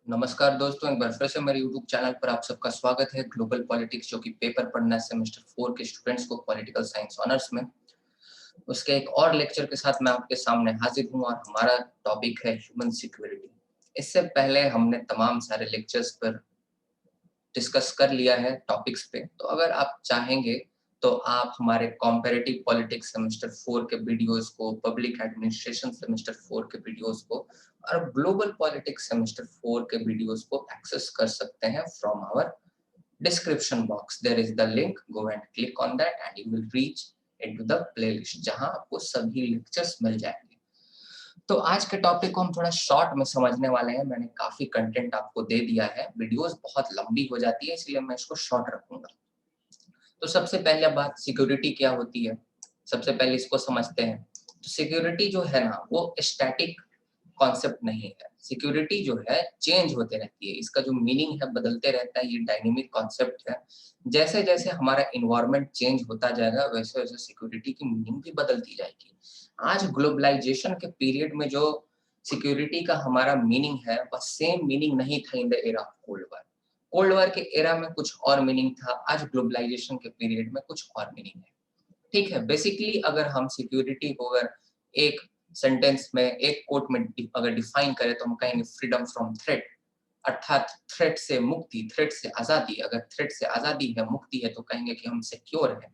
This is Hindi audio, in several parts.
नमस्कार दोस्तों, एक बार फिर से मेरे यूट्यूब चैनल पर आप सबका स्वागत है। ग्लोबल पॉलिटिक्स जो कि पेपर पढ़ना है सेमेस्टर 4 के स्टूडेंट्स को पॉलिटिकल साइंस ऑनर्स में, उसके एक और लेक्चर के साथ मैं आपके सामने हाजिर हूँ और हमारा टॉपिक है ह्यूमन सिक्योरिटी। इससे पहले हमने तमाम सारे लेक्चर्स पर डिस्कस कर लिया है टॉपिक्स पे, तो अगर आप चाहेंगे तो आप हमारे कॉम्पेरेटिव पॉलिटिक्स सेमेस्टर 4 के वीडियोस को, पब्लिक एडमिनिस्ट्रेशन सेमेस्टर 4 के वीडियोस को और ग्लोबल पॉलिटिक्स सेमेस्टर 4 के वीडियोस को एक्सेस कर सकते हैं from our description box. There is the link, go and click on that and you will reach into the playlist जहां आपको सभी लेक्चर्स मिल जाएंगे। तो आज के टॉपिक को हम थोड़ा शॉर्ट में समझने वाले हैं। मैंने काफी कंटेंट आपको दे दिया है, वीडियोस बहुत लंबी हो जाती है इसलिए मैं इसको शॉर्ट रखूंगा। तो सबसे पहले बात सिक्योरिटी क्या होती है, सबसे पहले इसको समझते हैं। तो सिक्योरिटी जो है ना, वो स्टैटिक कॉन्सेप्ट नहीं है। सिक्योरिटी जो है चेंज होते रहती है, इसका जो मीनिंग है बदलते रहता है, ये डायनेमिक कॉन्सेप्ट है। जैसे जैसे हमारा इन्वायरमेंट चेंज होता जाएगा वैसे वैसे सिक्योरिटी की मीनिंग भी बदलती जाएगी। आज ग्लोबलाइजेशन के पीरियड में जो सिक्योरिटी का हमारा मीनिंग है वह सेम मीनिंग नहीं था इन the era of cold war. Cold war के एरा में कुछ और मीनिंग था, आज ग्लोबलाइजेशन के पीरियड में कुछ और मीनिंग है। ठीक है, बेसिकली अगर हम सिक्योरिटी को अगर एक सेंटेंस में, एक कोट में अगर डिफाइन करें तो हम कहेंगे फ्रीडम फ्रॉम थ्रेट, अर्थात थ्रेट से मुक्ति, थ्रेट से आजादी। अगर थ्रेट से आजादी है, मुक्ति है, तो कहेंगे कि हम सिक्योर हैं।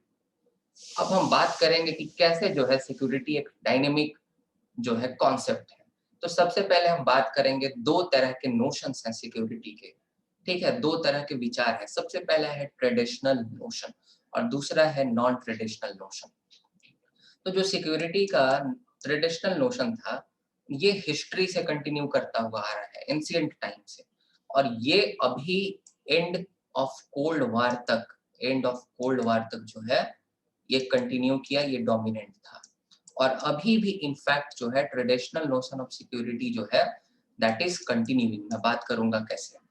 अब हम बात करेंगे कि कैसे जो है सिक्योरिटी एक डायनेमिक जो है कॉन्सेप्ट है। तो सबसे पहले हम बात करेंगे, दो तरह के नोशंस हैं सिक्योरिटी के। ठीक है, दो तरह के विचार है। सबसे पहला है ट्रेडिशनल नोशन और दूसरा है नॉन ट्रेडिशनल नोशन। तो जो सिक्योरिटी का ट्रेडिशनल नोशन था, ये हिस्ट्री से कंटिन्यू करता हुआ आ रहा है, एंशिएंट टाइम से, और ये अभी एंड ऑफ कोल्ड वार तक, एंड ऑफ कोल्ड वार तक जो है ये कंटिन्यू किया, ये डोमिनेंट था। और अभी भी इनफैक्ट जो है ट्रेडिशनल नोशन ऑफ सिक्योरिटी जो है दैट इज कंटिन्यूइंग। मैं बात करूंगा कैसे।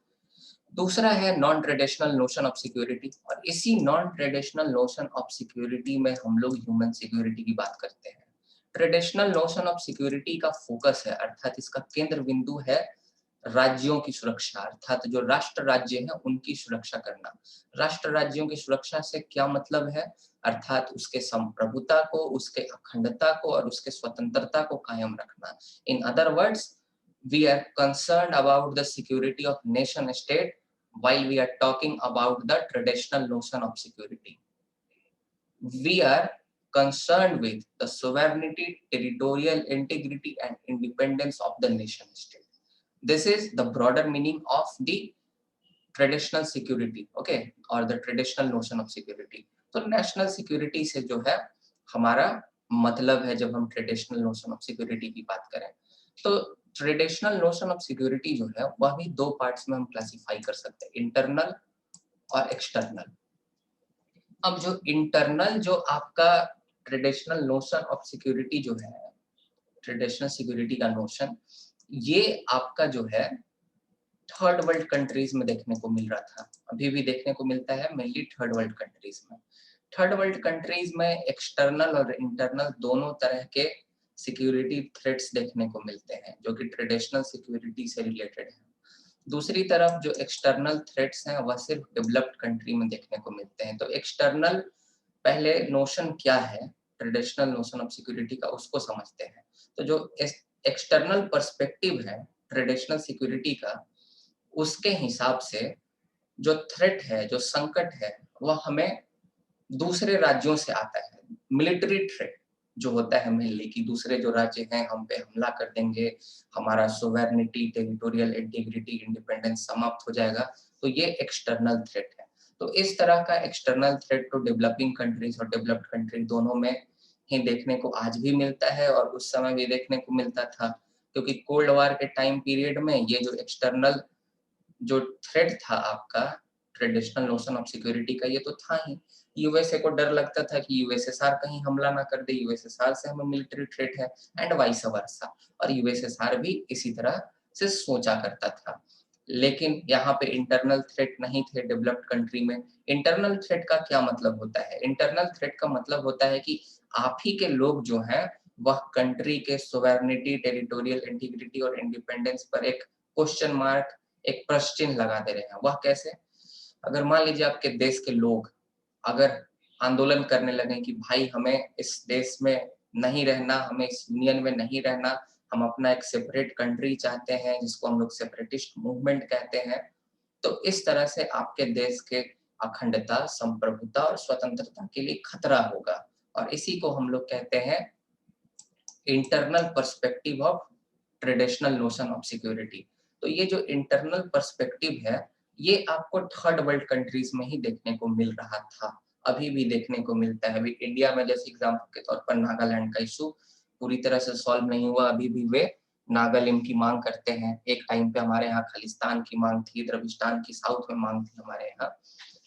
दूसरा है non traditional notion of security, और इसी non traditional notion of security में हम लोग ह्यूमन सिक्योरिटी की बात करते हैं। ट्रेडिशनल नोशन ऑफ सिक्योरिटी का फोकस है, अर्थात इसका केंद्र बिंदु है राज्यों की सुरक्षा, अर्थात जो राष्ट्र राज्य हैं उनकी सुरक्षा करना। राष्ट्र राज्यों की सुरक्षा से क्या मतलब है, अर्थात उसके संप्रभुता को, उसके अखंडता को और उसके स्वतंत्रता को कायम रखना। In other words, we are concerned about the security of nation state while we are talking about the traditional notion of security. We are concerned with the sovereignty, territorial integrity and independence of the nation state. This is the broader meaning of the traditional security, okay, or the traditional notion of security. तो national security से जो है हमारा मतलब है, जब हम traditional notion of security की बात करें तो ट्रेडिशनल नोशन ऑफ सिक्योरिटी जो है वह भी दो पार्ट्स में हम क्लासिफाई कर सकते हैं, इंटरनल और एक्सटर्नल। अब जो इंटरनल, जो आपका ट्रेडिशनल नोशन ऑफ सिक्योरिटी जो है, ट्रेडिशनल सिक्योरिटी का नोशन, ये आपका जो है थर्ड वर्ल्ड कंट्रीज में देखने को मिल रहा था, अभी भी देखने को मिलता है, मेनली थर्ड वर्ल्ड कंट्रीज में। थर्ड वर्ल्ड कंट्रीज में एक्सटर्नल और इंटरनल दोनों तरह के सिक्योरिटी थ्रेट्स देखने को मिलते हैं जो कि ट्रेडिशनल सिक्योरिटी से रिलेटेड है। दूसरी तरफ जो एक्सटर्नल थ्रेट्स हैं वह सिर्फ डेवलप्ड कंट्री में देखने को मिलते हैं। तो एक्सटर्नल पहले नोशन क्या है ट्रेडिशनल नोशन ऑफ सिक्योरिटी का, उसको समझते हैं। तो जो एक्सटर्नल पर्सपेक्टिव है ट्रेडिशनल सिक्योरिटी का, उसके हिसाब से जो थ्रेट है, जो संकट है, वह हमें दूसरे राज्यों से आता है। मिलिट्री थ्रेट जो होता है मेनली, कि दूसरे जो राज्य हैं हम पे हमला कर देंगे, हमारा सोवेरेनिटी, टेरिटोरियल इंटीग्रिटी, इंडिपेंडेंस समाप्त हो जाएगा, तो ये एक्सटर्नल थ्रेट है। तो इस तरह का एक्सटर्नल थ्रेट तो डेवलपिंग कंट्रीज और डेवलप्ड कंट्री दोनों में ही देखने को आज भी मिलता है और उस समय भी देखने को मिलता था, क्योंकि कोल्ड वार के टाइम पीरियड में ये जो एक्सटर्नल जो थ्रेट था आपका ट्रेडिशनल नोशन ऑफ सिक्योरिटी का, ये तो था ही। यूएसए को डर लगता था कि यूएसएसआर कहीं हमला ना कर दे, यूएसएसआर से हमें मिलिट्री थ्रेट है, एंड वाइस वर्सा, और यूएसएसआर भी इसी तरह से सोचा करता था। लेकिन यहाँ पे इंटरनल थ्रेट नहीं थे डेवलप्ड कंट्री में। इंटरनल थ्रेट का क्या मतलब होता है? इंटरनल थ्रेट का मतलब होता है कि आप ही के लोग जो हैं वह कंट्री के सोवेरेनिटी, टेरिटोरियल इंटीग्रिटी और इंडिपेंडेंस पर एक क्वेश्चन मार्क एक प्रश्न चिन्ह लगा दे रहे हैं। वह कैसे? अगर मान लीजिए आपके देश के लोग अगर आंदोलन करने लगे कि भाई हमें इस देश में नहीं रहना, हमें इस यूनियन में नहीं रहना, हम अपना एक सेपरेट कंट्री चाहते हैं जिसको हम लोग सेपरेटिस्ट मूवमेंट कहते हैं, तो इस तरह से आपके देश के अखंडता, संप्रभुता और स्वतंत्रता के लिए खतरा होगा। और इसी को हम लोग कहते हैं internal perspective of traditional notion of security. तो ये जो इंटरनल पर्सपेक्टिव है, ये आपको थर्ड वर्ल्ड कंट्रीज में ही देखने को मिल रहा था, अभी भी देखने को मिलता है। अभी इंडिया में जैसे एग्जाम्पल के तौर पर नागालैंड का इशू पूरी तरह से सॉल्व नहीं हुआ, अभी भी वे नागालैंड की मांग करते हैं। एक टाइम पे हमारे यहाँ खालिस्तान की मांग थी, द्रविस्तान की साउथ में मांग थी हमारे यहाँ,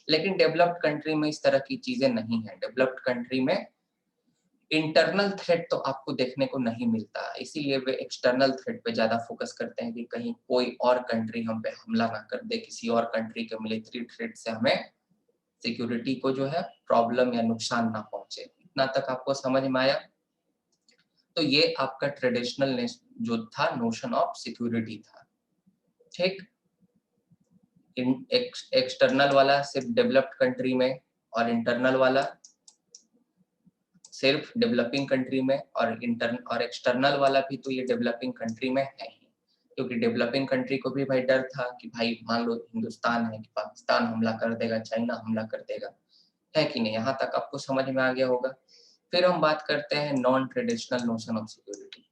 लेकिन डेवलप्ड कंट्री में इस तरह की चीजें नहीं है। डेवलप्ड कंट्री में इंटरनल थ्रेट तो आपको देखने को नहीं मिलता, इसीलिए वे एक्सटर्नल थ्रेट पे ज्यादा फोकस करते हैं कि कहीं कोई और कंट्री हम पे हमला ना कर दे, किसी और कंट्री के मिलिट्री थ्रेट से हमें सिक्योरिटी को जो है प्रॉब्लम या नुकसान ना पहुंचे। इतना तक आपको समझ में आया? तो ये आपका ट्रेडिशनल जो था नोशन ऑफ सिक्योरिटी था। ठीक, एक्सटर्नल वाला सिर्फ डेवलप्ड कंट्री में, और इंटरनल वाला सिर्फ डेवलपिंग कंट्री में, और एक्सटर्नल वाला भी तो ये डेवलपिंग कंट्री में है ही, क्योंकि डेवलपिंग कंट्री को भी भाई डर था कि भाई मान लो हिंदुस्तान है कि पाकिस्तान हमला कर देगा, चाइना हमला कर देगा, है कि नहीं? यहाँ तक आपको समझ में आ गया होगा। फिर हम बात करते हैं non traditional notion of security.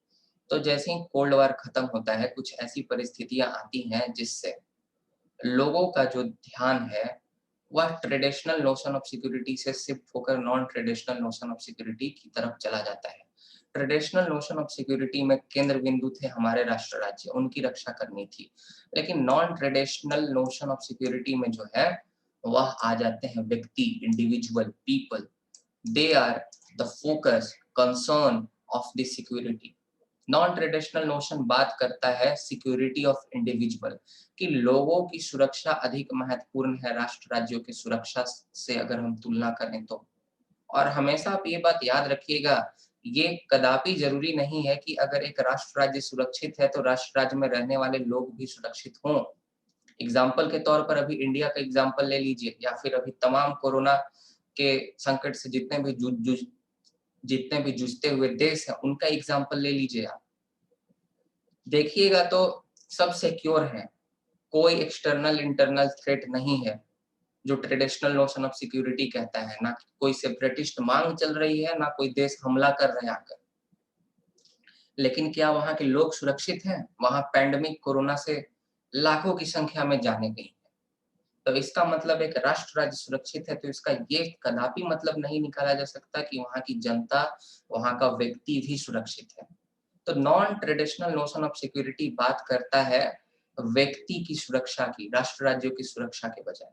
तो जैसे ही कोल्ड वार खत्म होता है, कुछ ऐसी परिस्थितियां आती हैं जिससे लोगों का जो ध्यान है वह ट्रेडिशनल नोशन ऑफ सिक्योरिटी से शिफ्ट होकर non traditional notion of security की तरफ चला जाता है। ट्रेडिशनल नोशन ऑफ सिक्योरिटी में केंद्र बिंदु थे हमारे राष्ट्र राज्य, उनकी रक्षा करनी थी, लेकिन non traditional notion of security में जो है वह आ जाते हैं व्यक्ति, individual people. They are the focus, concern of the security. Non traditional notion बात करता है सिक्योरिटी ऑफ इंडिविजुअल, कि लोगों की सुरक्षा अधिक महत्वपूर्ण है राष्ट्र राज्यों की सुरक्षा से अगर हम तुलना करें तो। और हमेशा आप ये बात याद रखिएगा, ये कदापि जरूरी नहीं है कि अगर एक राष्ट्र राज्य सुरक्षित है तो राष्ट्र राज्य में रहने वाले लोग भी सुरक्षित हों। एग्जाम्पल के तौर पर अभी इंडिया का एग्जाम्पल ले लीजिए, या फिर अभी तमाम कोरोना के संकट से जितने भी जूझते हुए देश हैं उनका एग्जाम्पल ले लीजिए। आप देखिएगा तो सब सिक्योर हैं, कोई एक्सटर्नल इंटरनल थ्रेट नहीं है जो ट्रेडिशनल नोशन ऑफ सिक्योरिटी कहता है। ना कोई सेपरेटिस्ट मांग चल रही है, ना कोई देश हमला कर रहे हैं आकर। लेकिन क्या वहां के लोग सुरक्षित हैं? वहां पैंडेमिक कोरोना से लाखों की संख्या में जाने गई है। तो इसका मतलब एक राष्ट्र राज्य सुरक्षित है, तो इसका ये कदापि मतलब नहीं निकाला जा सकता कि वहां की जनता, वहां का व्यक्ति भी सुरक्षित है। तो non traditional notion of security बात करता है व्यक्ति की सुरक्षा की, राष्ट्र राज्यों की सुरक्षा के बजाय।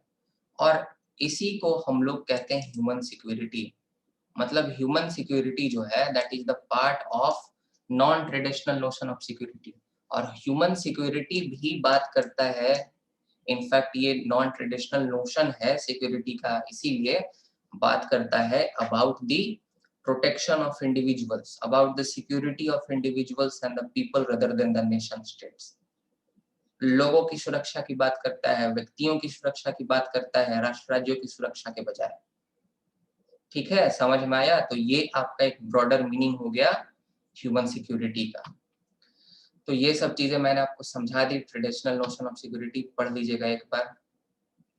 और इसी को हम लोग कहते हैं ह्यूमन सिक्योरिटी। मतलब ह्यूमन सिक्योरिटी जो है that is the part of non traditional notion of security. और ह्यूमन सिक्योरिटी भी बात करता है, इनफैक्ट ये नॉन ट्रेडिशनल नोशन है सिक्योरिटी का, इसीलिए बात करता है about the protection of individuals, about the security of individuals and the people rather than the nation states। लोगों की सुरक्षा की बात करता है, व्यक्तियों की सुरक्षा की बात करता है, राष्ट्र राज्यों की सुरक्षा के बजाय। ठीक है, समझ में आया? तो ये आपका एक ब्रॉडर मीनिंग हो गया ह्यूमन सिक्योरिटी का। तो ये सब चीजें मैंने आपको समझा दी। ट्रेडिशनल नोशन ऑफ सिक्योरिटी पढ़ लीजिएगा एक बार,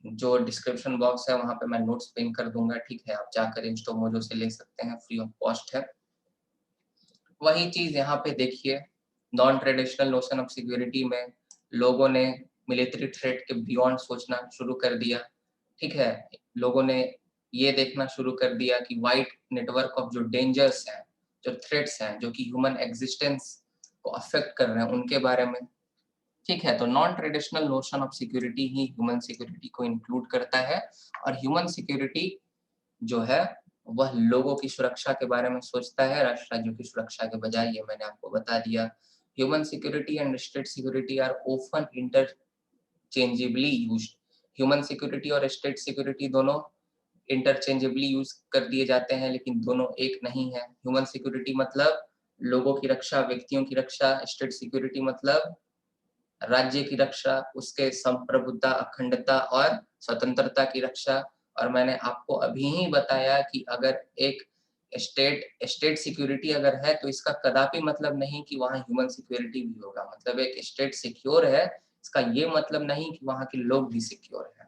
जो डिस्क्रिप्शन बॉक्स है वहां पे मैं नोट्स पिन कर दूंगा। ठीक है, आप जाकर इंस्टोमोजो से ले सकते हैं, फ्री ऑफ कॉस्ट है। वही चीज यहाँ पे देखिए, non traditional notion of security में लोगों ने मिलिट्री थ्रेट के बियॉन्ड सोचना शुरू कर दिया। ठीक है, लोगों ने ये देखना शुरू कर दिया कि वाइड नेटवर्क ऑफ जो डेंजर्स हैं, जो थ्रेट्स हैं, जो कि ह्यूमन एग्जिस्टेंस को अफेक्ट कर रहे हैं, उनके बारे में। ठीक है, तो non traditional notion of security he human security को इंक्लूड करता है। और ह्यूमन सिक्योरिटी जो है वह लोगों की सुरक्षा के बारे में सोचता है, राष्ट्र राज्यों की सुरक्षा के बजाय। ये मैंने आपको बता दिया। Human security and state security are often interchangeably used. Human security और स्टेट सिक्योरिटी दोनों इंटरचेंजेबली यूज कर दिए जाते हैं, लेकिन दोनों एक नहीं है। ह्यूमन सिक्योरिटी मतलब लोगों की रक्षा, व्यक्तियों की रक्षा। स्टेट सिक्योरिटी मतलब राज्य की रक्षा, उसके संप्रभुता, अखंडता और स्वतंत्रता की रक्षा। और मैंने आपको अभी ही बताया कि अगर एक स्टेट सिक्योरिटी अगर है तो इसका कदापि मतलब नहीं कि वहाँ ह्यूमन सिक्योरिटी भी होगा। मतलब एक स्टेट सिक्योर है, इसका ये मतलब नहीं कि वहाँ के लोग भी सिक्योर हैं।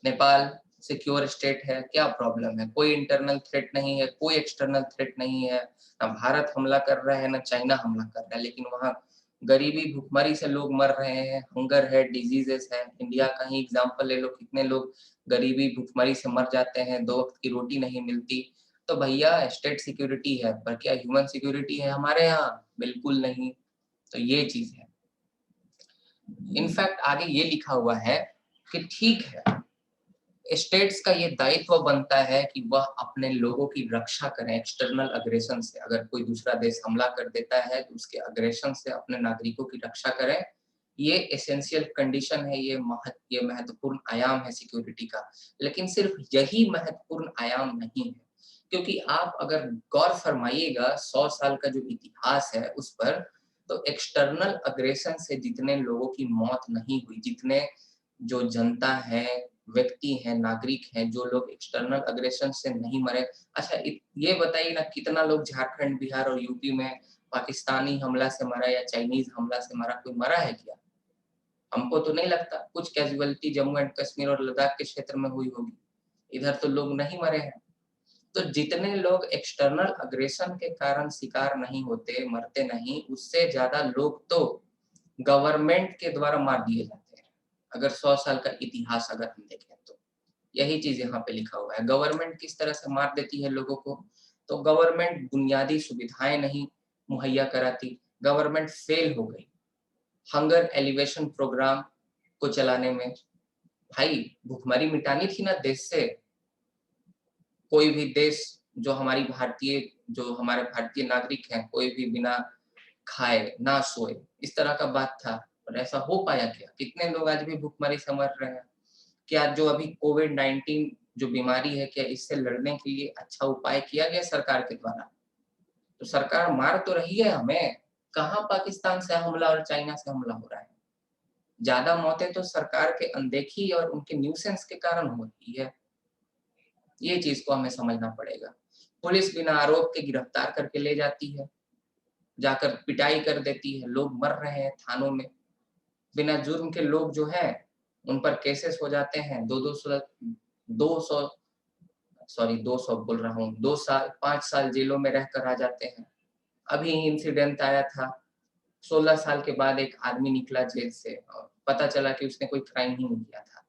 नेपाल सिक्योर स्टेट है, क्या प्रॉब्लम है? कोई इंटरनल थ्रेट नहीं है, कोई एक्सटर्नल थ्रेट नहीं है, ना भारत हमला कर रहा है ना चाइना हमला कर रहा है, लेकिन वहाँ गरीबी भुखमरी से लोग मर रहे हैं, हंगर है, डिजीजेस है। इंडिया का ही एग्जांपल ले लो, कितने लोग गरीबी भुखमरी से मर जाते हैं, 2 वक्त की रोटी नहीं मिलती। तो भैया स्टेट सिक्योरिटी है, पर क्या ह्यूमन सिक्योरिटी है हमारे यहाँ? बिल्कुल नहीं। तो ये चीज है। इनफैक्ट आगे ये लिखा हुआ है कि ठीक है, स्टेट्स का ये दायित्व बनता है कि वह अपने लोगों की रक्षा करें एक्सटर्नल अग्रेशन से। अगर कोई दूसरा देश हमला कर देता है तो उसके अग्रेशन से अपने नागरिकों की रक्षा करें। ये एसेंशियल कंडीशन है, ये महत्वपूर्ण आयाम है सिक्योरिटी का। लेकिन सिर्फ यही महत्वपूर्ण आयाम नहीं है, क्योंकि आप अगर गौर फरमाइएगा 100 साल का जो इतिहास है उस पर, तो एक्सटर्नल अग्रेशन से जितने लोगों की मौत नहीं हुई, जितने जो जनता है, व्यक्ति हैं, नागरिक हैं, जो लोग एक्सटर्नल अग्रेशन से नहीं मरे। अच्छा ये बताइए ना, कितना लोग झारखंड, बिहार और यूपी में पाकिस्तानी हमला से मरा या चाइनीज हमला से मरा? कोई मरा है क्या? हमको तो नहीं लगता। कुछ कैजुअलिटी जम्मू एंड कश्मीर और लद्दाख के क्षेत्र में हुई होगी, इधर तो लोग नहीं मरे हैं। तो जितने लोग एक्सटर्नल अग्रेशन के कारण शिकार नहीं होते, मरते नहीं, उससे ज्यादा लोग तो गवर्नमेंट के द्वारा मार दिए जाते हैं। अगर 100 साल का इतिहास अगर हम देखें तो यही चीज यहाँ पे लिखा हुआ है। गवर्नमेंट किस तरह से मार देती है लोगों को? तो गवर्नमेंट बुनियादी सुविधाएं नहीं मुहैया कराती, गवर्नमेंट फेल हो गई हंगर एलिवेशन प्रोग्राम को चलाने में। भाई भुखमरी मिटानी थी ना देश से। कोई भी देश जो हमारे भारतीय नागरिक हैं, कोई भी बिना खाए ना सोए, इस तरह का बात था। और ऐसा हो पाया क्या? कितने लोग आज भी भुखमरी से मर रहे हैं? क्या जो अभी कोविड-19 जो बीमारी है, क्या इससे लड़ने के लिए अच्छा उपाय किया गया सरकार के द्वारा? तो सरकार मार तो रही है हमें। कहाँ पाकिस्तान से हमला और चाइना से हमला हो रहा है? ज्यादा मौतें तो सरकार के अनदेखी और उनके न्यूसेंस के कारण हो रही है। ये चीज को हमें समझना पड़ेगा। पुलिस बिना आरोप के गिरफ्तार करके ले जाती है, जाकर पिटाई कर देती है, लोग मर रहे हैं थानों में। बिना जुर्म के लोग जो हैं उन पर केसेस हो जाते हैं, 200 सॉरी 200 बोल रहा हूँ, 2 साल 5 साल जेलों में रहकर आ जाते हैं। अभी इंसिडेंट आया था, 16 साल के बाद एक आदमी निकला जेल से और पता चला कि उसने कोई क्राइम ही नहीं किया था।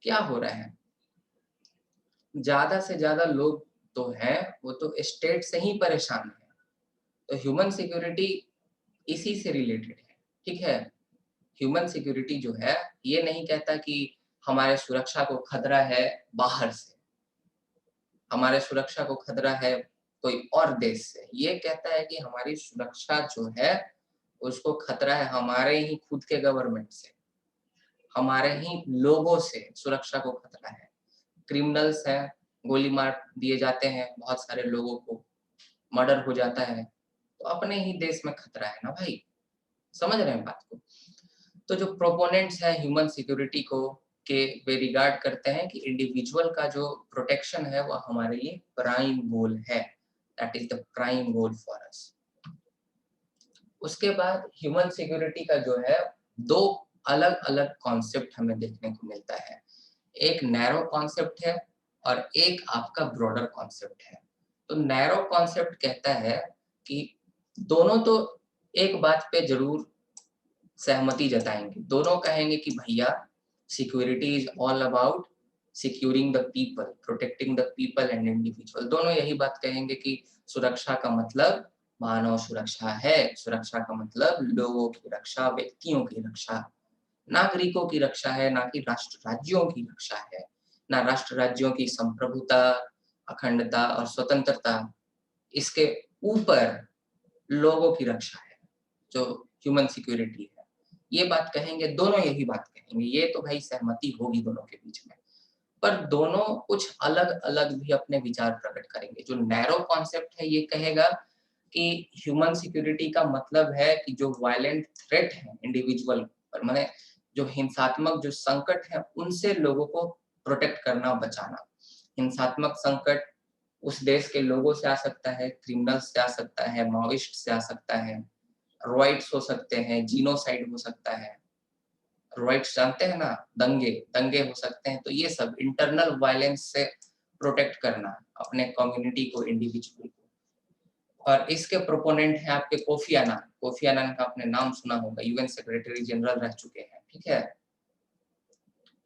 क्या हो रहा है? ज्यादा से ज्यादा लोग तो हैं, वो तो स्टेट से ही परेशान है। तो ह्यूमन सिक्योरिटी इसी से रिलेटेड है। ठीक है, ह्यूमन सिक्योरिटी जो है, ये नहीं कहता कि हमारे सुरक्षा को खतरा है बाहर से, हमारे सुरक्षा को खतरा है कोई और देश से। ये कहता है कि हमारी सुरक्षा जो है उसको खतरा है हमारे ही खुद के गवर्नमेंट से, हमारे ही लोगों से सुरक्षा को खतरा है। क्रिमिनल्स हैं, गोली मार दिए जाते हैं, बहुत सारे लोगों को मर्डर हो जाता है, तो अपने ही देश में खतरा है ना भाई। समझ रहे हैं बात को? तो जो प्रोपोनेंट्स हैं ह्यूमन सिक्योरिटी को, के वे रिगार्ड करते हैं कि इंडिविजुअल का जो प्रोटेक्शन है वो हमारे लिए प्राइम गोल है, that is the prime goal for us. उसके बाद ह्यूमन सिक्योरिटी का जो है, दो अलग अलग कॉन्सेप्ट हमें देखने को मिलता है। एक नैरो कॉन्सेप्ट है और एक आपका ब्रॉडर कॉन्सेप्ट है। तो नैरो कॉन्सेप्ट कहता है कि दोनों तो एक बात पे जरूर सहमति जताएंगे, दोनों कहेंगे कि भैया security is all about securing the people, protecting the people and individual. दोनों यही बात कहेंगे कि सुरक्षा का मतलब मानव सुरक्षा है, सुरक्षा का मतलब लोगों की रक्षा, व्यक्तियों की रक्षा, नागरिकों की रक्षा है, ना कि राष्ट्र राज्यों की रक्षा है। ना राष्ट्र राज्यों की संप्रभुता, अखंडता और स्वतंत्रता, इसके ऊपर लोगों की रक्षा है जो ह्यूमन सिक्योरिटी है। ये बात कहेंगे, दोनों यही बात कहेंगे, ये तो भाई सहमति होगी दोनों के बीच में। पर दोनों कुछ अलग अलग भी अपने विचार प्रकट करेंगे। जो नैरो कॉन्सेप्ट है ये कहेगा कि ह्यूमन सिक्योरिटी का मतलब है कि जो वायलेंट थ्रेट है इंडिविजुअल पर, माने जो हिंसात्मक जो संकट है उनसे लोगों को प्रोटेक्ट करना, बचाना। हिंसात्मक संकट उस देश के लोगों से आ सकता है, क्रिमिनल्स से आ सकता है, माओइस्ट से आ सकता है, रॉइट्स हो सकते हैं, जीनोसाइड हो सकता है। रॉइट्स जानते हैं ना, दंगे दंगे हो सकते हैं। तो ये सब इंटरनल वायलेंस से प्रोटेक्ट करना अपने कम्युनिटी को, इंडिविजुअल को। और इसके प्रोपोनेंट हैं आपके कोफी अन्नान। कोफी अन्नान का आपने नाम सुना होगा, यूएन सेक्रेटरी जनरल रह चुके हैं, ठीक है।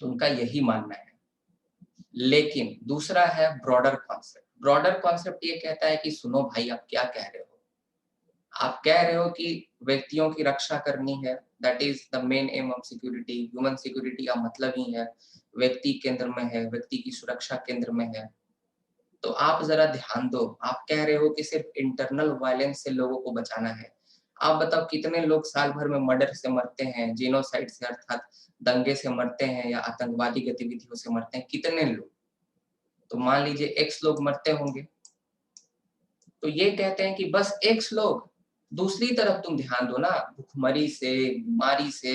तो उनका यही मानना है। लेकिन दूसरा है ब्रॉडर कॉन्सेप्ट। ब्रॉडर कॉन्सेप्ट ये कहता है कि सुनो भाई, आप क्या कह रहे हो? आप कह रहे हो कि व्यक्तियों की रक्षा करनी है, that is the main M of security. Human security का मतलब ही है व्यक्ति केंद्र में है, व्यक्ति की सुरक्षा केंद्र में है। तो आप जरा ध्यान दो, आप कह रहे हो कि सिर्फ इंटरनल वायलेंस से लोगों को बचाना है। आप बताओ कितने लोग साल भर में मर्डर से मरते हैं, जेनोसाइड से अर्थात दंगे से मरते हैं, या आतंकवादी गतिविधियों से मरते हैं, कितने लोग? तो मान लीजिए एक्स लोग मरते होंगे, तो ये कहते हैं कि बस एक्स लोग। दूसरी तरफ तुम ध्यान दो ना, भुखमरी से, बीमारी से,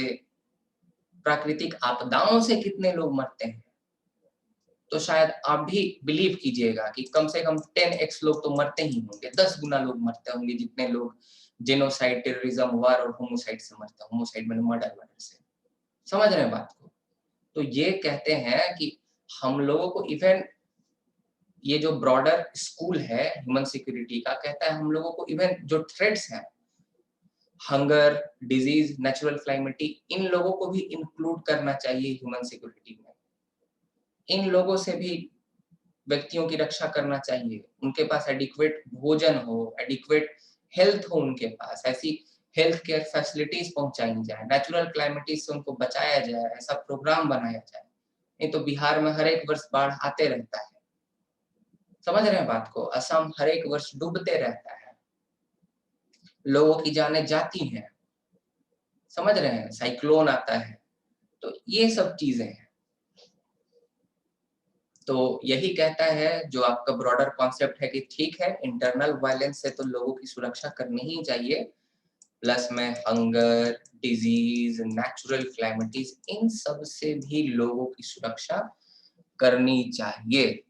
प्राकृतिक आपदाओं से कितने लोग मरते हैं। तो शायद आप भी बिलीव कीजिएगा कि कम से कम 10x लोग तो मरते ही होंगे, 10 गुना लोग मरते होंगे जितने लोग जेनोसाइड, टेररिज्म, वार और होमोसाइड से मरते हैं। होमोसाइड मैंने मर्डर से। समझ रहे हैं बात को? तो ये कहते हैं कि हम लोगों को इवन ये जो ब्रॉडर स्कूल है ह्यूमन सिक्योरिटी का, कहता है हम लोगों को इवन जो थ्रेट्स हैं, हंगर, डिजीज, नेचुरल क्लाइमेटी, इन लोगों को भी इंक्लूड करना चाहिए ह्यूमन सिक्योरिटी में। इन लोगों से भी व्यक्तियों की रक्षा करना चाहिए। उनके पास एडिक्वेट भोजन हो, एडिक्वेट हेल्थ हो, उनके पास ऐसी हेल्थ केयर फैसिलिटीज पहुंचाई जाए, नेचुरल क्लाइमेटी से उनको बचाया जाए, ऐसा प्रोग्राम बनाया जाए। नहीं तो बिहार में हर एक वर्ष बाढ़ आते रहता है। समझ रहे हैं बात को? असम हर एक वर्ष डूबते रहता है, लोगों की जानें जाती हैं। समझ रहे हैं? साइक्लोन आता है। तो ये सब चीजें हैं। तो यही कहता है जो आपका ब्रॉडर कॉन्सेप्ट है कि ठीक है, इंटरनल वायलेंस से तो लोगों की सुरक्षा करनी ही चाहिए, प्लस में हंगर, डिजीज, नेचुरल क्लाइमेटीज, इन सब से भी लोगों की सुरक्षा करनी चाहिए।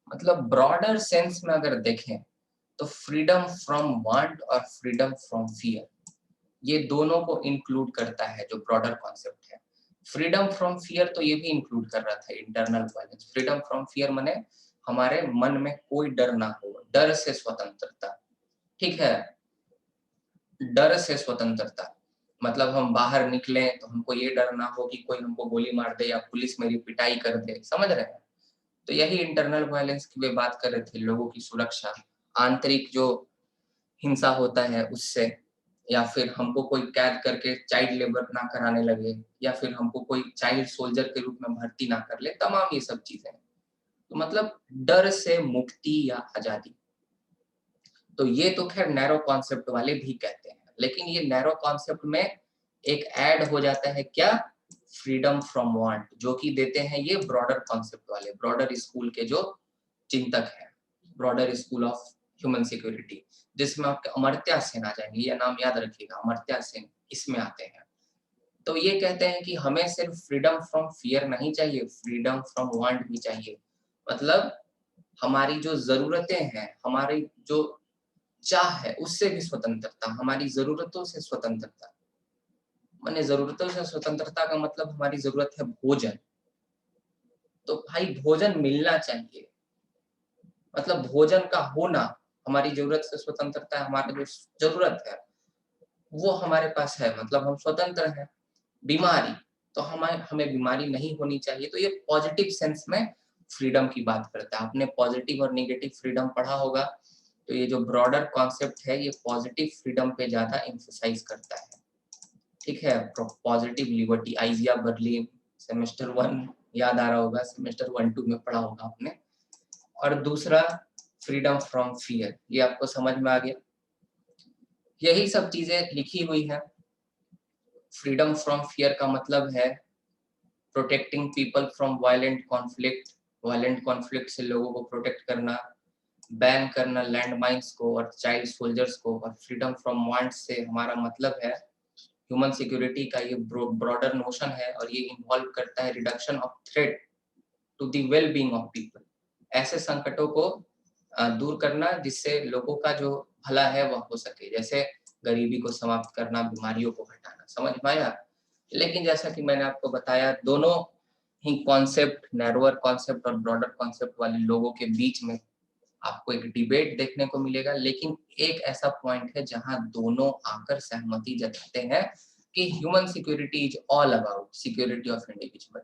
मतलब ब्रॉडर सेंस में अगर देखें तो फ्रीडम फ्रॉम वांट और फ्रीडम फ्रॉम फियर, ये दोनों को इंक्लूड करता है जो ब्रॉडर कॉन्सेप्ट है। फ्रीडम फ्रॉम फियर तो ये भी इंक्लूड कर रहा था internal violence. Freedom from fear माने हमारे मन में कोई डर ना हो, डर से स्वतंत्रता। ठीक है, डर से स्वतंत्रता मतलब हम बाहर निकले तो हमको ये डर ना हो कि कोई हमको गोली मार दे या पुलिस मेरी पिटाई कर दे। समझ रहे हैं? तो यही इंटरनल वायलेंस की वे बात कर रहे थे, लोगों की सुरक्षा। आंतरिक जो हिंसा होता है उससे, या फिर हमको कोई कैद करके चाइल्ड लेबर ना कराने लगे, या फिर हमको कोई चाइल्ड सोल्जर के रूप में भर्ती ना कर ले, तमाम ये सब चीजें। तो मतलब डर से मुक्ति या आजादी। तो ये तो खैर नैरो कॉन्सेप्ट वाले भी कहते हैं, लेकिन ये नैरो कॉन्सेप्ट में एक ऐड हो जाता है क्या? फ्रीडम फ्रॉम वांट, जो कि देते हैं ये ब्रॉडर कॉन्सेप्ट वाले, ब्रॉडर स्कूल के जो चिंतक हैं, broader school of human security, जिसमें आपके अमर्त्य सेन आ जाएंगे। ये नाम याद रखिएगा, अमर्त्य सेन इसमें आते हैं। तो ये कहते हैं कि हमें सिर्फ फ्रीडम फ्रॉम फियर नहीं चाहिए, फ्रीडम फ्रॉम वांट भी चाहिए। मतलब हमारी जो जरूरतें हैं, हमारी जो चाह है, उससे भी स्वतंत्रता, हमारी जरूरतों से स्वतंत्रता। माने जरूरतों से स्वतंत्रता का मतलब हमारी जरूरत है भोजन, तो भाई भोजन मिलना चाहिए। मतलब भोजन का होना हमारी जरूरत से स्वतंत्रता है। हमारी जो जरूरत है वो हमारे पास है, मतलब हम स्वतंत्र हैं। बीमारी तो हमें बीमारी नहीं होनी चाहिए। तो ये पॉजिटिव सेंस में फ्रीडम की बात करता है। आपने पॉजिटिव और नेगेटिव फ्रीडम पढ़ा होगा, तो ये जो ब्रॉडर कॉन्सेप्ट है ये पॉजिटिव फ्रीडम पे ज्यादा एम्फसाइज करता है। ठीक है, पॉजिटिव लिबर्टी, आइजिया बर्लिन, सेमेस्टर 1 याद आ रहा होगा, सेमेस्टर 1-2 में पढ़ा होगा आपने। और दूसरा फ्रीडम फ्रॉम फियर, ये आपको समझ में आ गया। यही सब चीजें लिखी हुई है। फ्रीडम फ्रॉम फियर का मतलब है protecting people from violent conflict, violent conflict से लोगों को प्रोटेक्ट करना। बैन करना लैंड माइन्स को और चाइल्ड सोल्जर्स को, और फ्रीडम फ्रॉम वांट्स से हमारा मतलब है ह्यूमन सिक्योरिटी का ये ब्रॉडर नोशन है, और ये इन्वॉल्व करता है reduction of threat to the well being of people. ऐसे संकटों को दूर करना जिससे लोगों का जो भला है वह हो सके, जैसे गरीबी को समाप्त करना, बीमारियों को हटाना। समझ में आया? लेकिन जैसा कि मैंने आपको बताया, दोनों ही कॉन्सेप्ट, नैरोअर कॉन्सेप्ट और ब्रॉडर कॉन्सेप्ट वाले लोगों के बीच में आपको एक डिबेट देखने को मिलेगा, लेकिन एक ऐसा पॉइंट है जहां दोनों आकर सहमति जताते हैं कि human security is all about security of individual,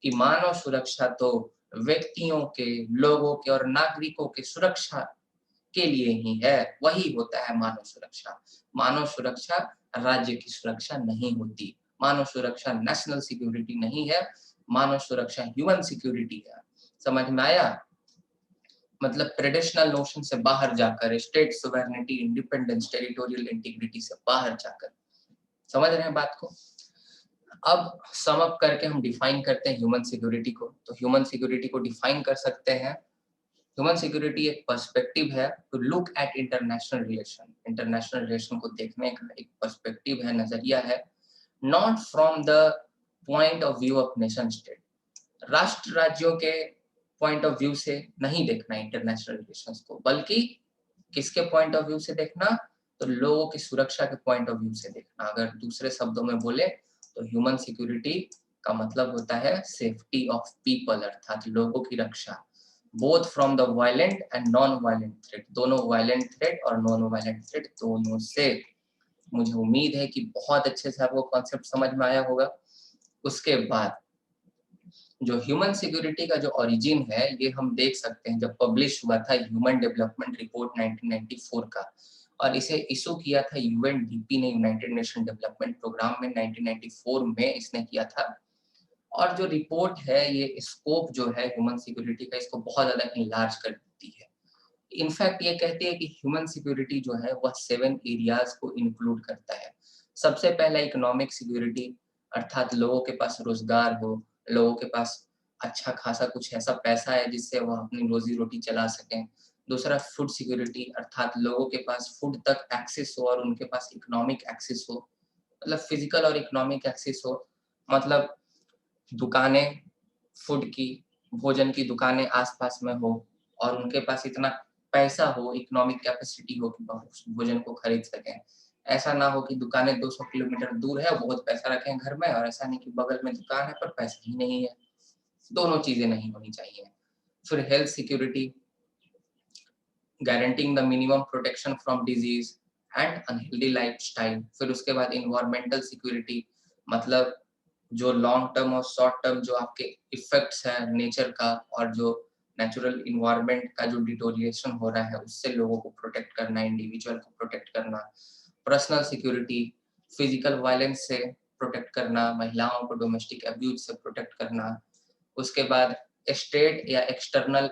कि मानव सुरक्षा तो व्यक्तियों के, लोगों के और नागरिकों के सुरक्षा के लिए ही है, वही होता है मानव सुरक्षा। मानव सुरक्षा राज्य की सुरक्षा नहीं होती, मानव सुरक्षा नेशनल सिक्योरिटी नहीं है, मानव सुरक्षा ह्यूमन सिक्योरिटी है। समझ में आया? मतलब ट्रेडिशनल नोशन से बाहर जाकर, स्टेट सोवेरेनिटी, इंडिपेंडेंस, टेरिटोरियल इंटीग्रिटी से बाहर जाकर। समझ रहे हैं बात को? अब सम अप करके हम डिफाइन करते हैं ह्यूमन सिक्योरिटी को। तो ह्यूमन सिक्योरिटी को डिफाइन कर सकते हैं, ह्यूमन सिक्योरिटी एक पर्सपेक्टिव है to look at international relation. International relation को देखने का एक पर्सपेक्टिव है, नजरिया है, not from the point of view of nation state. राष्ट्र राज्यों के पॉइंट ऑफ व्यू से नहीं देखना इंटरनेशनल रिलेशंस को, बल्कि किसके पॉइंट ऑफ व्यू से देखना? तो लोगों की सुरक्षा के पॉइंट ऑफ व्यू से देखना। अगर दूसरे शब्दों में बोले तो ह्यूमन सिक्योरिटी का मतलब होता है सेफ्टी ऑफ पीपल, अर्थात लोगों की रक्षा, both from the violent and non violent threat, दोनों वायलेंट थ्रेट और नॉन वायलेंट थ्रेट दोनों से। मुझे उम्मीद है कि बहुत अच्छे से आपको कॉन्सेप्ट समझ में आया होगा। उसके बाद जो ह्यूमन सिक्योरिटी का जो ओरिजिन है, ये हम देख सकते हैं जब पब्लिश हुआ था ह्यूमन डेवलपमेंट रिपोर्ट 1994 का, और इसे इशू किया था यूएनडीपी ने, यूनाइटेड नेशन डेवलपमेंट प्रोग्राम में 1994 में इसने किया था। और जो रिपोर्ट है, ये स्कोप जो है ह्यूमन सिक्योरिटी का, इसको बहुत ज्यादा इनलार्ज कर देती है। इनफैक्ट ये कहती है कि ह्यूमन सिक्योरिटी जो है वह 7 एरियाज को इंक्लूड करता है। सबसे पहला इकोनॉमिक सिक्योरिटी, अर्थात लोगों के पास रोजगार हो, लोगों के पास अच्छा खासा कुछ ऐसा पैसा है जिससे वह अपनी रोजी रोटी चला सकें। दूसरा फूड सिक्योरिटी, अर्थात लोगों के पास फूड तक एक्सेस हो और उनके पास इकोनॉमिक एक्सेस हो, मतलब फिजिकल और इकोनॉमिक एक्सेस हो, मतलब दुकानें, फूड की, भोजन की दुकानें आसपास में हो और उनके पास इतना पैसा हो, इकोनॉमिक कैपेसिटी हो कि वह उस भोजन को खरीद सकें। ऐसा ना हो कि दुकानें 200 किलोमीटर दूर है, बहुत पैसा रखें घर में, और ऐसा नहीं कि बगल में दुकान है पर पैसा ही नहीं है। दोनों चीजें नहीं होनी चाहिए। फिर health security, guaranteeing the minimum protection from disease and unhealthy lifestyle. फिर उसके बाद इन्वायरमेंटल सिक्योरिटी, मतलब जो लॉन्ग टर्म और शॉर्ट टर्म जो आपके इफेक्ट्स हैं नेचर का, और जो नेचुरल इन्वायरमेंट का जो डिटोरिएशन हो रहा है उससे लोगों को प्रोटेक्ट करना, इंडिविजुअल को प्रोटेक्ट करना। पर्सनल सिक्योरिटी, फिजिकल वायलेंस से प्रोटेक्ट करना, महिलाओं को डोमेस्टिक अब्यूज से प्रोटेक्ट करना। उसके बाद स्टेट या एक्सटर्नल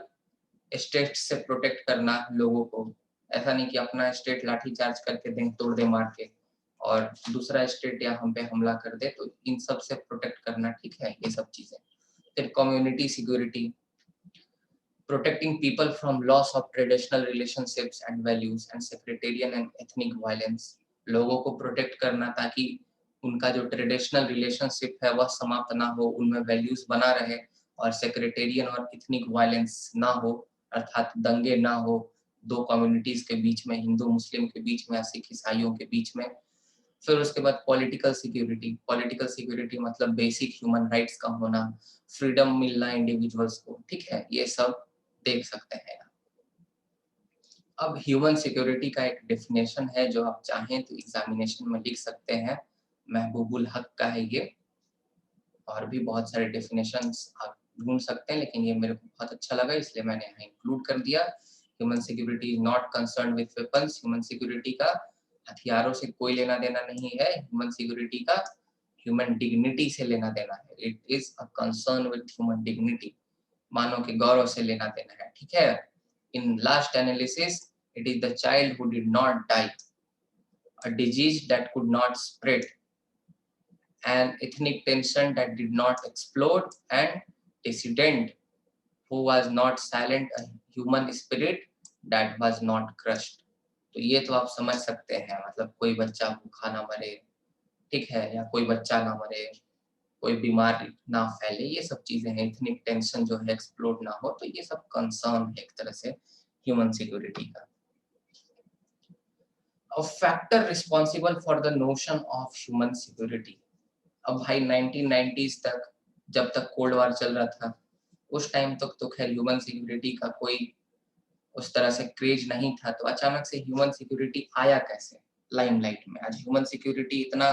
स्टेट से प्रोटेक्ट करना लोगों को। ऐसा नहीं कि अपना स्टेट लाठी चार्ज करके दें, तोड़ दे मार के, और दूसरा स्टेट या हम पे हमला कर दे, तो इन सब से प्रोटेक्ट करना, ठीक है, ये सब चीजें। फिर community security, protecting people from loss of traditional relationships and values and sectarian and ethnic violence। लोगों को प्रोटेक्ट करना ताकि उनका जो ट्रेडिशनल रिलेशनशिप है वह समाप्त ना हो, उनमें वैल्यूज बना रहे, और सेक्रेटेरियन और इथनिक वायलेंस ना हो, अर्थात दंगे ना हो दो कम्युनिटीज के बीच में, हिंदू मुस्लिम के बीच में, सिख ईसाइयों के बीच में। फिर उसके बाद पॉलिटिकल सिक्योरिटी, पॉलिटिकल सिक्योरिटी मतलब बेसिक ह्यूमन राइट्स का होना, फ्रीडम मिलना इंडिविजुअल्स को, ठीक है, ये सब देख सकते हैं। अब ह्यूमन सिक्योरिटी का एक डेफिनेशन है जो आप चाहें तो एग्जामिनेशन में लिख सकते हैं, महबूबुल हक का है ये, और भी बहुत सारे डेफिनेशंस आप ढूंढ सकते हैं, लेकिन ये मेरे को बहुत अच्छा लगा इसलिए मैंने यहाँ इंक्लूड कर दिया। Human security is not concern with weapons, human security का हथियारों से कोई लेना देना नहीं है, ह्यूमन सिक्योरिटी का ह्यूमन डिग्निटी से लेना देना है। It is a concern with human dignity, मानव के गौरव से लेना देना है, ठीक है। In last analysis, it is the child who did not die, a disease that could not spread, an ethnic tension that did not explode, and dissident who was not silent, a human spirit that was not crushed। तो ये तो आप समझ सकते हैं, मतलब कोई बच्चा भूखा ना मरे, ठीक है, या कोई बच्चा ना मरे, कोई बीमारी ना फैले, ये सब चीजें हैं। इथनिक टेंशन जो है एक्सप्लोड ना हो, तो ये सब कंसर्न है एक तरह से ह्यूमन सिक्योरिटी का। A factor responsible for the notion of human security। अब भाई 1990s तक, जब तक कोल्ड वार चल रहा था, उस टाइम तक तो खैर ह्यूमन सिक्योरिटी का कोई उस तरह से क्रेज नहीं था। तो अचानक से ह्यूमन सिक्योरिटी आया कैसे लाइमलाइट में? आज ह्यूमन सिक्योरिटी इतना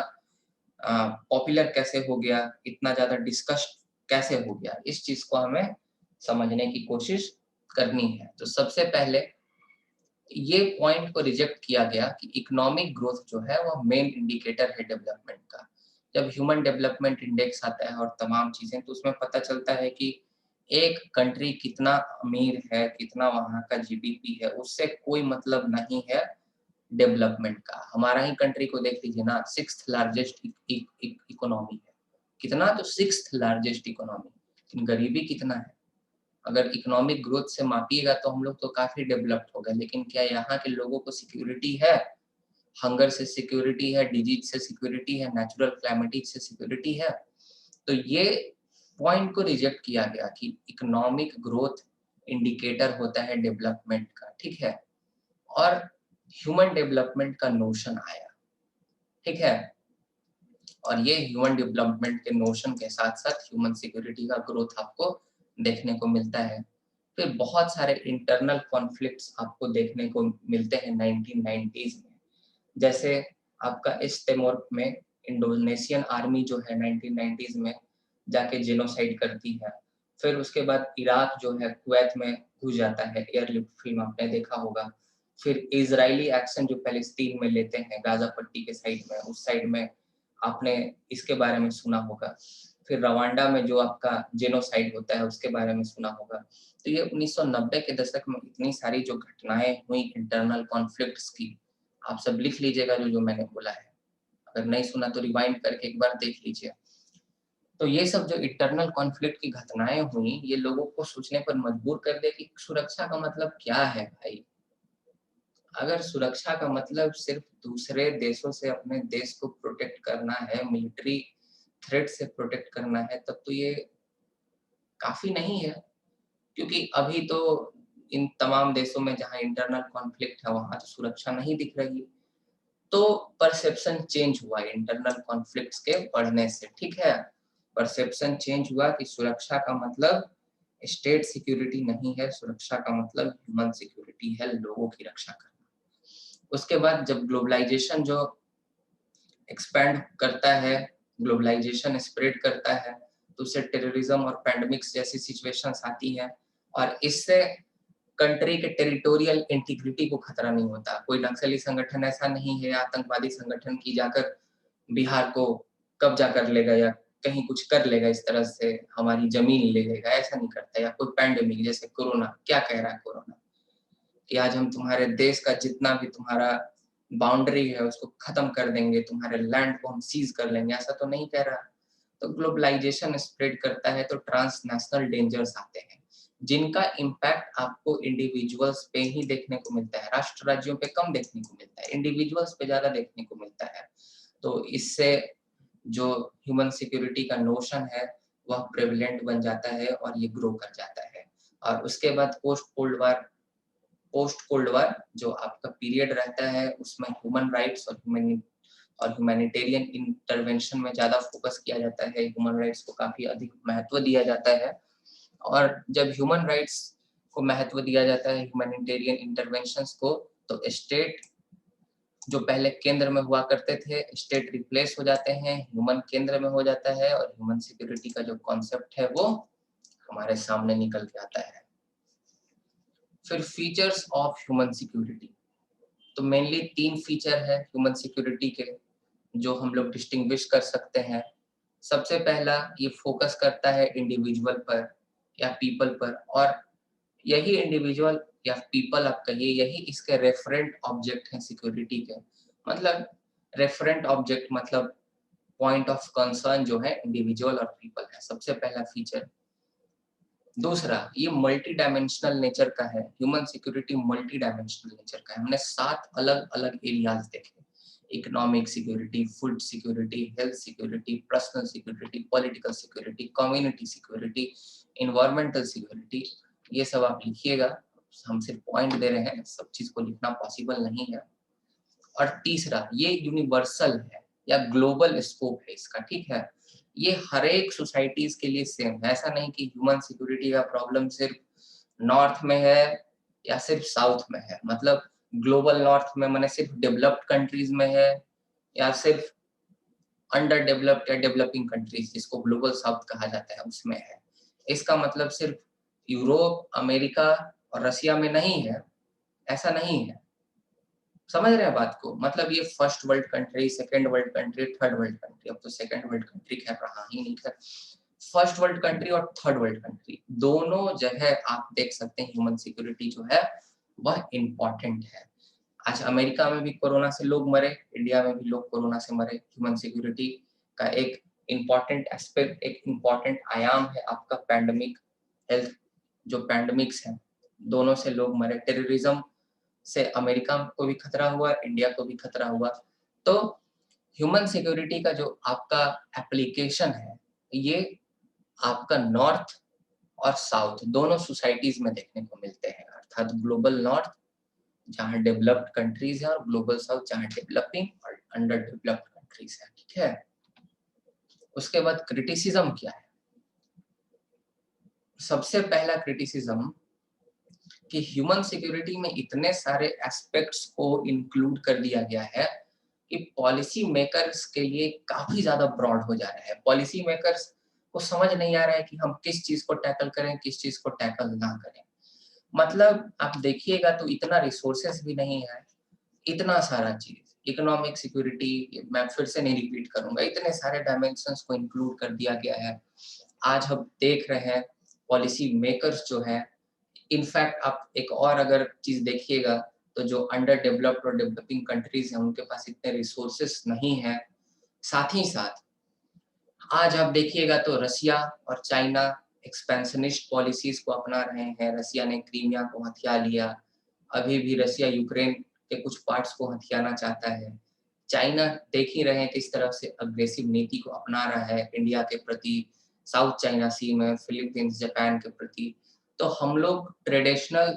पॉपुलर कैसे हो गया, इतना ज्यादा डिस्कस्ड कैसे हो गया, इस चीज को हमें समझने की कोशिश करनी है। तो सबसे पहले ये पॉइंट को रिजेक्ट किया गया कि इकोनॉमिक ग्रोथ जो है वो मेन इंडिकेटर है डेवलपमेंट का। जब ह्यूमन डेवलपमेंट इंडेक्स आता है और तमाम चीजें, तो उसमें पता चलता है कि एक कंट्री कितना अमीर है, कितना वहां का जीडीपी है, उससे कोई मतलब नहीं है डेवलपमेंट का। हमारा ही कंट्री को देख लीजिए ना, 6th लार्जेस्ट इकोनॉमी है। कितना? तो 6th लार्जेस्ट इकोनॉमी। गरीबी कितना है? अगर इकोनॉमिक ग्रोथ से मापिएगा तो हम लोग तो काफी डेवलप्ड हो गए, लेकिन क्या यहाँ के लोगों को सिक्योरिटी है? हंगर से सिक्योरिटी है, डिजीज से सिक्योरिटी है, नेचुरल क्लैमिटीज से सिक्योरिटी है? तो ये पॉइंट को रिजेक्ट किया गया कि इकोनॉमिक ग्रोथ इंडिकेटर होता है डेवलपमेंट का, ठीक है। और ह्यूमन डेवलपमेंट का नोशन आया, ठीक है। और ये ह्यूमन डेवलपमेंट के नोशन के साथ साथ ह्यूमन सिक्योरिटी का ग्रोथ आपको देखने को मिलता है। फिर बहुत सारे इंटरनल कॉन्फ्लिक्ट्स आपको देखने को मिलते हैं 1990s में। जैसे आपका इस तिमोर में इंडोनेशियन आर्मी जो है 1990s में जाके जेनोसाइड करती है। फिर उसके बाद इराक जो है कुवैत में घुस जाता है, एयरलिफ्ट फिल्म आपने देखा होगा। फिर इजरायली एक्शन जो पैलेस्टीन में लेते हैं, गाजा पट्टी के साइड में, उस साइड में आपने इसके बारे में सुना होगा। फिर रवांडा में जो आपका जेनोसाइड होता है उसके बारे में सुना होगा। तो ये 1990 के दशक में इतनी सारी जो घटनाएं हुई इंटरनल कॉन्फ्लिक्ट्स की, आप सब लिख लीजिएगा जो मैंने बोला है। अगर नहीं सुना तो रिवाइंड करके एक बार देख लीजिए। तो ये सब जो इंटरनल कॉन्फ्लिक्ट की घटनाएं हुई, ये लोगों को सोचने पर मजबूर कर दे कि सुरक्षा का मतलब क्या है भाई। अगर सुरक्षा का मतलब सिर्फ दूसरे देशों से अपने देश को प्रोटेक्ट करना है, मिलिट्री थ्रेट से प्रोटेक्ट करना है, तब तो ये काफी नहीं है। क्योंकि अभी तो इन तमाम देशों में जहां इंटरनल कॉन्फ्लिक्ट है वहां तो सुरक्षा नहीं दिख रही। तो परसेप्शन चेंज हुआ इंटरनल कॉन्फ्लिक्ट्स के बढ़ने से, ठीक है। परसेप्शन चेंज हुआ कि सुरक्षा का मतलब स्टेट सिक्योरिटी नहीं है, सुरक्षा का मतलब ह्यूमन सिक्योरिटी है, लोगों की रक्षा करना। उसके बाद जब ग्लोबलाइजेशन जो एक्सपैंड करता है, ग्लोबलाइजेशन स्प्रेड करता है, तो उससे टेररिज्म और पैंडेमिक्स जैसी सिचुएशंस आती हैं। और इससे कंट्री के टेरिटोरियल इंटीग्रिटी को खतरा नहीं होता। कोई नक्सली संगठन ऐसा नहीं है, आतंकवादी संगठन की जाकर बिहार को कब्जा कर लेगा या कहीं कुछ कर लेगा, इस तरह से हमारी जमीन ले लेगा, ऐसा नहीं करता। या कोई पैंडेमिक जैसे कोरोना, क्या कह रहा है कोरोना कि आज हम तुम्हारे देश का जितना भी तुम्हारा बाउंड्री है उसको खत्म कर देंगे, तुम्हारे लैंड को हम सीज कर लेंगे, ऐसा तो नहीं कह रहा। तो ग्लोबलाइजेशन स्प्रेड करता है तो ट्रांसनेशनल डेंजर्स आते हैं, जिनका इम्पैक्ट आपको इंडिविजुअल्स पे ही देखने को मिलता है। राष्ट्र राज्यों पे कम देखने को मिलता है, इंडिविजुअल्स पे ज्यादा देखने को मिलता है। तो इससे जो ह्यूमन सिक्योरिटी का नोशन है वह प्रेवलेंट बन जाता है और ये ग्रो कर जाता है। और उसके बाद पोस्ट कोल्ड वार जो आपका पीरियड रहता है, उसमें ह्यूमन राइट्स और ह्यूमैनिटेरियन इंटरवेंशन में ज्यादा फोकस किया जाता है, ह्यूमन राइट्स को काफी अधिक महत्व दिया जाता है। और जब ह्यूमन राइट्स को महत्व दिया जाता है, ह्यूमैनिटेरियन इंटरवेंशंस को, तो स्टेट जो पहले केंद्र में हुआ करते थे, स्टेट रिप्लेस हो जाते हैं, ह्यूमन केंद्र में हो जाता है, और ह्यूमन सिक्योरिटी का जो कॉन्सेप्ट है वो हमारे सामने निकल के आता है। फिर फीचर्स ऑफ ह्यूमन सिक्योरिटी, तो मेनली 3 फीचर है ह्यूमन सिक्योरिटी के जो हम लोग डिस्टिंग्विश कर सकते हैं। सबसे पहला, ये फोकस करता है इंडिविजुअल पर या पीपल पर, और यही इंडिविजुअल या पीपल आप कहिए, यही इसके रेफरेंट ऑब्जेक्ट हैं सिक्योरिटी के। मतलब रेफरेंट ऑब्जेक्ट मतलब पॉइंट ऑफ कंसर्न जो है इंडिविजुअल और पीपल है। सबसे पहला फीचर दूसरा, ये मल्टी डायमेंशनल नेचर का है, human security multi dimensional nature का है। हमने 7 अलग-अलग एरियाज देखे, economic security, food security, health security, personal security, political security, community security, environmental security. ये सब आप लिखिएगा, हम सिर्फ पॉइंट दे रहे हैं, सब चीज को लिखना पॉसिबल नहीं है। और तीसरा, ये यूनिवर्सल है या ग्लोबल स्कोप है इसका, ठीक है। ये हर एक सोसाइटीज के लिए सेम है, ऐसा नहीं कि ह्यूमन सिक्योरिटी का प्रॉब्लम सिर्फ नॉर्थ में है या सिर्फ साउथ में है। मतलब ग्लोबल नॉर्थ में माने सिर्फ डेवलप्ड कंट्रीज में है या सिर्फ अंडर डेवलप्ड या डेवलपिंग कंट्रीज जिसको ग्लोबल साउथ कहा जाता है उसमें है। इसका मतलब सिर्फ यूरोप, अमेरिका और रसिया में नहीं है, ऐसा नहीं है। समझ रहे हैं बात को? मतलब ये first world country, second world country, third world country, अब तो सेकंड वर्ल्ड कंट्री खैर रहा ही नहीं है। फर्स्ट वर्ल्ड कंट्री और थर्ड वर्ल्ड कंट्री दोनों जगह आप देख सकते हैं ह्यूमन सिक्योरिटी जो है वह इम्पोर्टेंट है। आज अमेरिका में भी कोरोना से लोग मरे, इंडिया में भी लोग कोरोना से मरे। ह्यूमन सिक्योरिटी का एक इम्पोर्टेंट एस्पेक्ट, एक इम्पोर्टेंट आयाम है आपका पैंडेमिक हेल्थ। जो पैंडेमिक्स हैं दोनों से लोग मरे। टेररिज्म से अमेरिका को भी खतरा हुआ, इंडिया को भी खतरा हुआ। तो ह्यूमन सिक्योरिटी का जो आपका एप्लीकेशन है ये आपका नॉर्थ और साउथ दोनों सोसाइटीज में देखने को मिलते हैं, अर्थात ग्लोबल नॉर्थ जहां डेवलप्ड कंट्रीज है और ग्लोबल साउथ जहां डेवलपिंग और अंडर डेवलप्ड कंट्रीज है, ठीक है। उसके बाद क्रिटिसिज्म क्या है? सबसे पहला क्रिटिसिज्म कि ह्यूमन सिक्योरिटी में इतने सारे एस्पेक्ट्स को इंक्लूड कर दिया गया है कि पॉलिसी मेकर्स के लिए काफी ज्यादा ब्रॉड हो जा रहा है। पॉलिसी मेकर्स को समझ नहीं आ रहा है कि हम किस चीज को टैकल करें, किस चीज को टैकल ना करें। मतलब आप देखिएगा तो इतना रिसोर्सेस भी नहीं है, इतना सारा चीज, इकोनॉमिक सिक्योरिटी मैं फिर से नहीं रिपीट करूंगा, इतने सारे डायमेंशंस को इंक्लूड कर दिया गया है। आज हम देख रहे हैं पॉलिसी मेकर्स जो है, इनफैक्ट आप एक और अगर चीज देखिएगा तो जो अंडर डेवलप्ड और डेवलपिंग कंट्रीज हैं उनके पास इतने रिसोर्सेस नहीं है। साथ ही साथ आज आप देखिएगा तो रसिया और चाइना एक्सपेंशनिस्ट पॉलिसीज को अपना रहे हैं। रसिया ने क्रीमिया को हथिया लिया, अभी भी रसिया यूक्रेन के कुछ पार्ट्स को हथियाना चाहता है। चाइना देख ही रहे हैं किस तरह से अग्रेसिव नीति को अपना रहा है इंडिया के प्रति, साउथ चाइना सी में, फिलीपींस, जापान के प्रति। तो हम लोग ट्रेडिशनल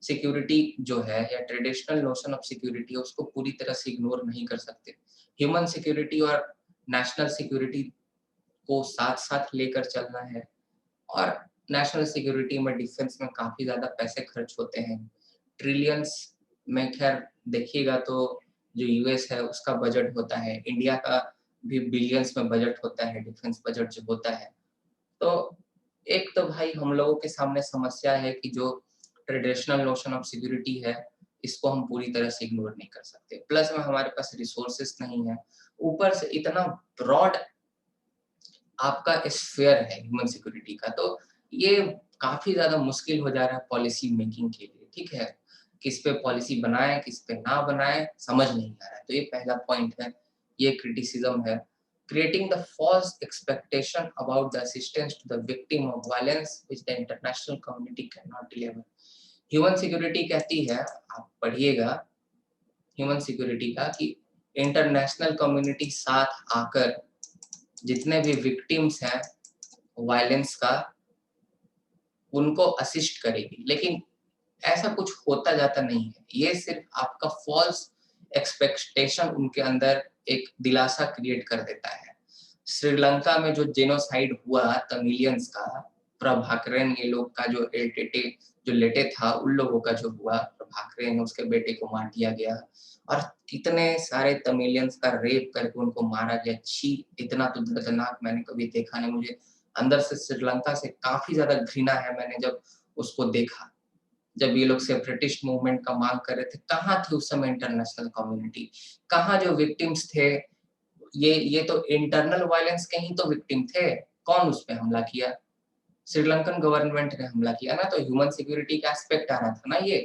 सिक्योरिटी जो है या ट्रेडिशनल नोशन ऑफ सिक्योरिटी है उसको पूरी तरह से इग्नोर नहीं कर सकते। ह्यूमन सिक्योरिटी और नेशनल सिक्योरिटी को साथ साथ लेकर चलना है। और नेशनल सिक्योरिटी में डिफेंस में काफी ज्यादा पैसे खर्च होते हैं, ट्रिलियंस में। खैर देखिएगा तो जो यूएस है उसका बजट होता है, इंडिया का भी बिलियंस में बजट होता है, डिफेंस बजट जो होता है। तो एक तो भाई हम लोगों के सामने समस्या है कि जो ट्रेडिशनल नोशन ऑफ सिक्योरिटी है इसको हम पूरी तरह से इग्नोर नहीं कर सकते, प्लस में हमारे पास रिसोर्सेस नहीं है, ऊपर से इतना ब्रॉड आपका स्फीयर है ह्यूमन सिक्योरिटी का। तो ये काफी ज्यादा मुश्किल हो जा रहा है पॉलिसी मेकिंग के लिए, ठीक है। किस पे पॉलिसी बनाए किस पे ना बनाए समझ नहीं आ रहा है। तो ये पहला पॉइंट है, ये क्रिटिसिज्म है। Creating the false expectation about the assistance to the victim of violence which the international community can not deliver. Human security कहती है, आप पढ़िएगा ह्यूमन सिक्योरिटी का, कि इंटरनेशनल कम्युनिटी साथ आकर जितने भी विक्टिम्स हैं वायलेंस का उनको असिस्ट करेगी। लेकिन ऐसा कुछ होता जाता नहीं है, ये सिर्फ आपका फॉल्स एक्सपेक्टेशन उनके अंदर एक दिलासा क्रिएट कर देता है। श्रीलंका में जो जेनोसाइड हुआ तमिलियंस का, प्रभाकरन ये लोग का जो एलटीटी जो लेटे था उन लोगों का जो हुआ, प्रभाकरन उसके बेटे को मार दिया गया और कितने सारे तमिलियंस का रेप करके उनको मारा गया। छी, इतना तो दर्दनाक मैंने कभी देखा नहीं। मुझे अंदर से श्रीलंका से काफी ज्यादा घृणा है। मैंने जब उसको देखा, जब ये लोग सेपरेटिस्ट मूवमेंट का मांग कर रहे थे, कहाँ थे उस समय इंटरनेशनल कम्युनिटी, कहाँ जो विक्टिम्स थे? ये तो इंटरनल वायलेंस के ही तो विक्टिम थे। कौन उस पे हमला किया? श्रीलंकन गवर्नमेंट ने हमला किया ना। तो ह्यूमन सिक्योरिटी का एस्पेक्ट आ रहा था ना, ये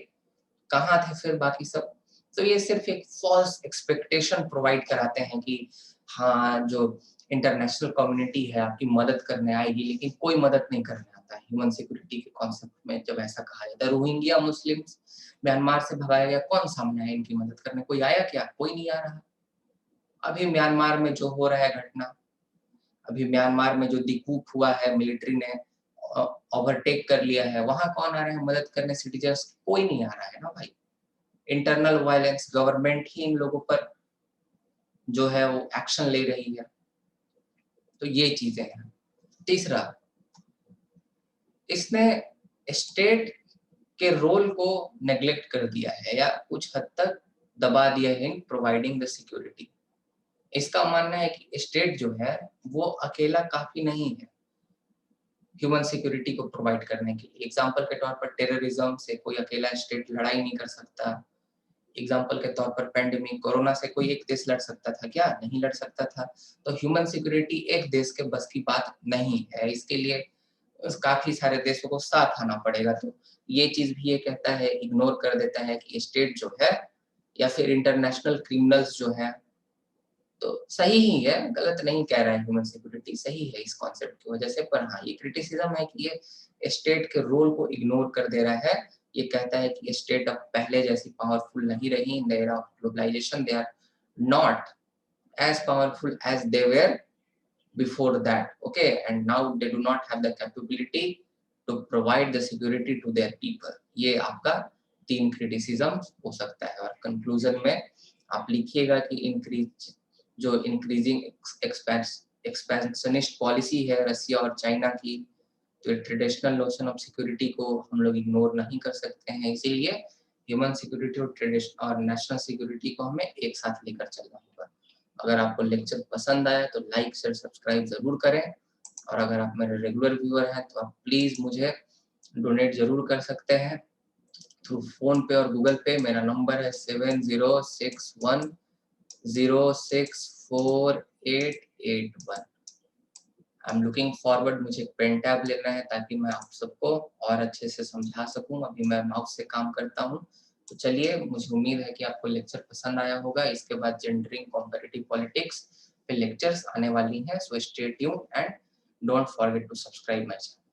कहाँ थे फिर बाकी सब? तो ये सिर्फ एक फॉल्स एक्सपेक्टेशन प्रोवाइड कराते हैं कि हाँ जो इंटरनेशनल कम्युनिटी है आपकी मदद करने आएगी, लेकिन कोई मदद नहीं करने आता है ह्यूमन सिक्योरिटी के कॉन्सेप्ट में। जब ऐसा कहा जाता है रोहिंग्या मुस्लिम्स म्यांमार से भगाया गया, कौन सामने आया इनकी मदद करने? कोई आया क्या? कोई नहीं आ रहा। अभी म्यांमार में जो हो रहा है घटना, अभी म्यांमार में जो दिकूप हुआ है, मिलिट्री ने ओवरटेक कर लिया है, वहां कौन आ रहा है मदद करने? सिटीजन्स कोई नहीं आ रहा है ना भाई। इंटरनल वायलेंस, गवर्नमेंट ही इन लोगों पर जो है वो एक्शन ले रही है। तो ये चीजें हैं। तीसरा, इसने स्टेट के रोल को नेग्लेक्ट कर दिया है या कुछ हद तक दबा दिया है इन प्रोवाइडिंग द सिक्योरिटी। इसका मानना है कि स्टेट जो है वो अकेला काफी नहीं है ह्यूमन सिक्योरिटी को प्रोवाइड करने के लिए। एग्जाम्पल के तौर पर टेररिज्म से कोई अकेला स्टेट लड़ाई नहीं कर सकता। एग्जाम्पल के तौर पर पेंडेमिक कोरोना से कोई एक देश लड़ सकता था क्या? नहीं लड़ सकता था। तो ह्यूमन सिक्योरिटी एक देश के बस की बात नहीं है, इसके लिए काफी सारे देशों को साथ आना पड़ेगा। तो ये चीज भी ये कहता है, इग्नोर कर देता है कि स्टेट जो है या फिर इंटरनेशनल क्रिमिनल्स जो है, तो सही ही है, गलत नहीं कह रहा है, ह्यूमन सिक्योरिटी सही है इस कॉन्सेप्ट की वजह से। पर हाँ, ये क्रिटिसिज्म है कि ये स्टेट के रोल को इग्नोर कर दे रहा है। ये कहता है कि स्टेट अब पहले जैसी पावरफुल नहीं रही in the era of globalization. They are not as powerful as they were before that, okay, and now they do not have the capability to provide the security to their people। ये आपका 3 क्रिटिसिज्म हो सकता है। और कंक्लूजन में आप लिखिएगा कि इंक्रीजिंग एक्सपेंशनिस्ट पॉलिसी है रसिया और चाइना की, तो ट्रेडिशनल नोशन ऑफ सिक्योरिटी को हम लोग इग्नोर नहीं कर सकते हैं। इसीलिए ह्यूमन सिक्योरिटी और ट्रेडिशनल और नेशनल सिक्योरिटी को हमें एक साथ लेकर चलना होगा। अगर आपको लेक्चर पसंद आया तो लाइक शेयर सब्सक्राइब जरूर करें, और अगर आप मेरे रेगुलर व्यूअर हैं तो आप प्लीज मुझे डोनेट जरूर कर सकते हैं थ्रू फोन पे और गूगल पे। मेरा नंबर है 7061064881। आई एम लुकिंग फॉरवर्ड, मुझे एक पेन टैब लेना है ताकि मैं आप सबको और अच्छे से समझा सकूं। अभी मैं माउस से काम करता हूं। तो चलिए, मुझे उम्मीद है कि आपको लेक्चर पसंद आया होगा। इसके बाद जेंडरिंग कॉम्पेटिटिव पॉलिटिक्स पे लेक्चर्स आने वाली हैं, so stay tuned and don't forget to subscribe my channel.